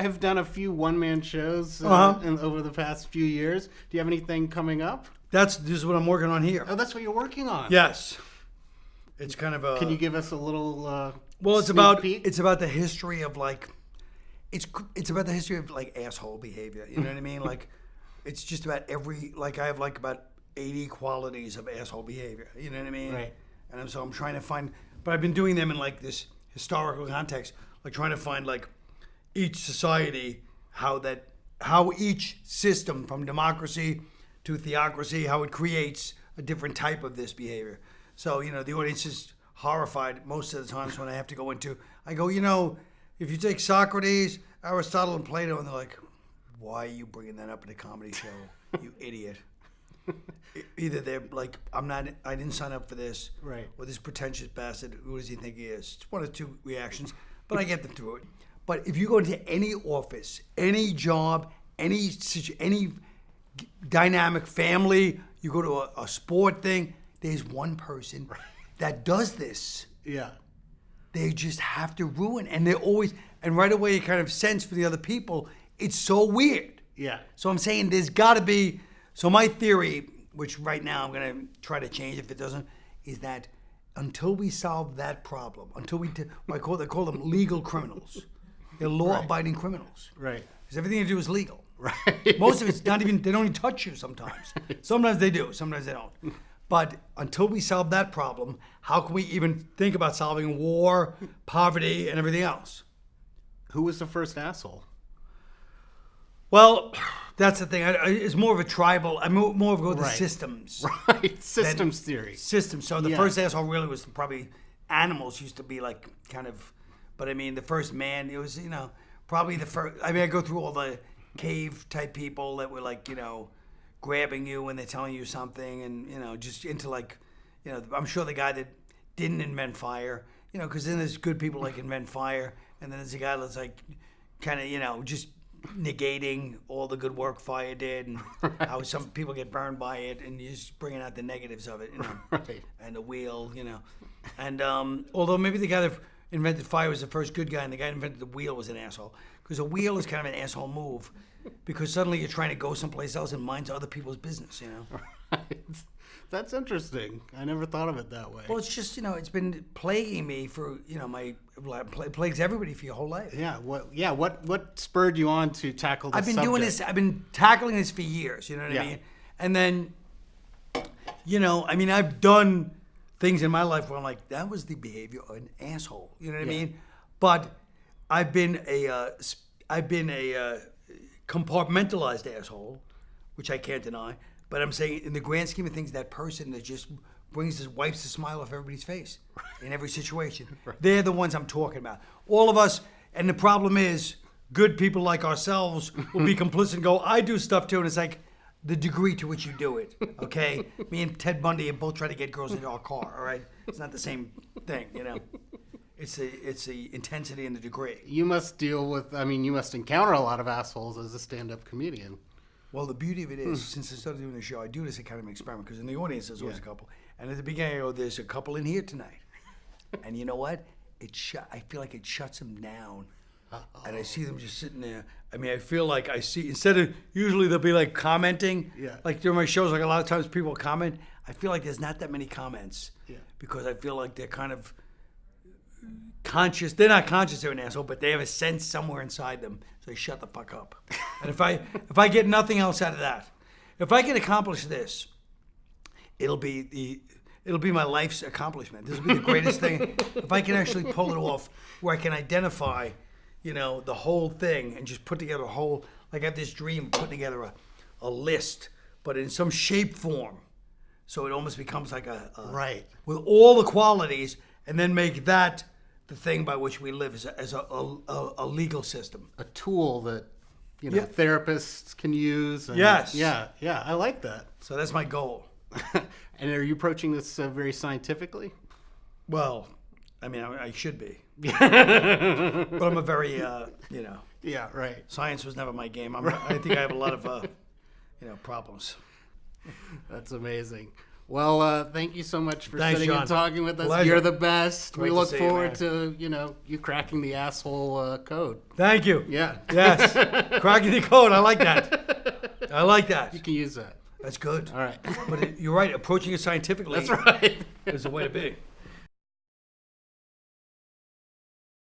have done a few one-man shows over the past few years. Do you have anything coming up? This is what I'm working on here. Oh, that's what you're working on. Yes. It's kind of a... Can you give us a little well, it's peek? It's about the history of like... It's about the history of like asshole behavior. You know what I mean? Like, it's just about I have like about 80 qualities of asshole behavior. You know what I mean? Right. And so I'm trying to find... But I've been doing them in like this historical context. Like trying to find like each society, how each system from democracy to theocracy, how it creates a different type of this behavior. So, the audience is horrified most of the times when I have to go into, I go, if you take Socrates, Aristotle, and Plato, and they're like, why are you bringing that up in a comedy show, you idiot? Either they're like, I didn't sign up for this, right? Or this pretentious bastard, who does he think he is? It's one or two reactions, but I get them through it. But if you go into any office, any job, any dynamic family, you go to a sport thing, there's one person that does this. Yeah. They just have to ruin, and they're always, and right away you kind of sense for the other people, it's so weird. Yeah. So I'm saying there's got to be, so my theory, which right now I'm going to try to change if it doesn't, is that until we solve that problem, until they call them legal criminals. They're law-abiding criminals. Right. Because everything they do is legal. Right. Most of it's not even, they don't even touch you sometimes. Sometimes they do, sometimes they don't. But until we solve that problem, how can we even think about solving war, poverty, and everything else? Who was the first asshole? Well, that's the thing. It's more of a tribal, I'm more of the systems. Right, systems theory. Systems. So the first asshole really was probably animals used to be like kind of, but I mean the first man, it was, probably the first, I go through all the cave type people that were like, grabbing you when they're telling you something and, just into like, I'm sure the guy that didn't invent fire, because then there's good people like invent fire, and then there's a guy that's like kind of, just negating all the good work fire did and how some people get burned by it, and you're just bringing out the negatives of it, Right. And the wheel, and although maybe the guy that invented fire was the first good guy, and the guy that invented the wheel was an asshole, because a wheel is kind of an asshole move, because suddenly you're trying to go someplace else and mind other people's business, Right. That's interesting. I never thought of it that way. Well, it's just, it's been plaguing me for, plagues everybody for your whole life. Yeah. What spurred you on to tackle this subject? I've been tackling this for years, you know what I mean? And then, I've done things in my life where I'm like, that was the behavior of an asshole, you know what I mean? But I've been a compartmentalized asshole, which I can't deny. But I'm saying, in the grand scheme of things, that person that just wipes the smile off everybody's face in every situation. Right. They're the ones I'm talking about. All of us, and the problem is, good people like ourselves will be complicit and go, I do stuff too, and it's like, the degree to which you do it, okay? Me and Ted Bundy are both trying to get girls into our car, all right? It's not the same thing, It's the intensity and the degree. You must you must encounter a lot of assholes as a stand-up comedian. Well, the beauty of it is, since I started doing the show, I do this as kind of an experiment, because in the audience there's always a couple. And at the beginning I go, there's a couple in here tonight. And you know what? I feel like it shuts them down. Uh-oh. And I see them just sitting there. I feel like I see, instead of, usually they'll be like commenting. Yeah. Like during my shows, like a lot of times people comment. I feel like there's not that many comments. Yeah. Because I feel like they're kind of conscious. They're not conscious they're an asshole, but they have a sense somewhere inside them. So they shut the fuck up. And if I get nothing else out of that, if I can accomplish this, it'll be my life's accomplishment. This will be the greatest thing. If I can actually pull it off, where I can identify, the whole thing and just put together like I have this dream of putting together a list, but in some shape form. So it almost becomes like right. With all the qualities, and then make that the thing by which we live as a legal system. A tool that, therapists can use. And yes. Yeah, I like that. So that's my goal. And are you approaching this very scientifically? Well, I should be. But I'm a very, Yeah, right. Science was never my game. I think I have a lot of, problems. That's amazing. Well, thank you so much for Thanks, sitting John. and talking with us. Pleasure. You're the best. Great we to look see you, forward to you cracking the asshole code. Thank you. Yeah. Yes. Cracking the code. I like that. I like that. You can use that. That's good. All right. But you're right. Approaching it scientifically That's right. is the way to be.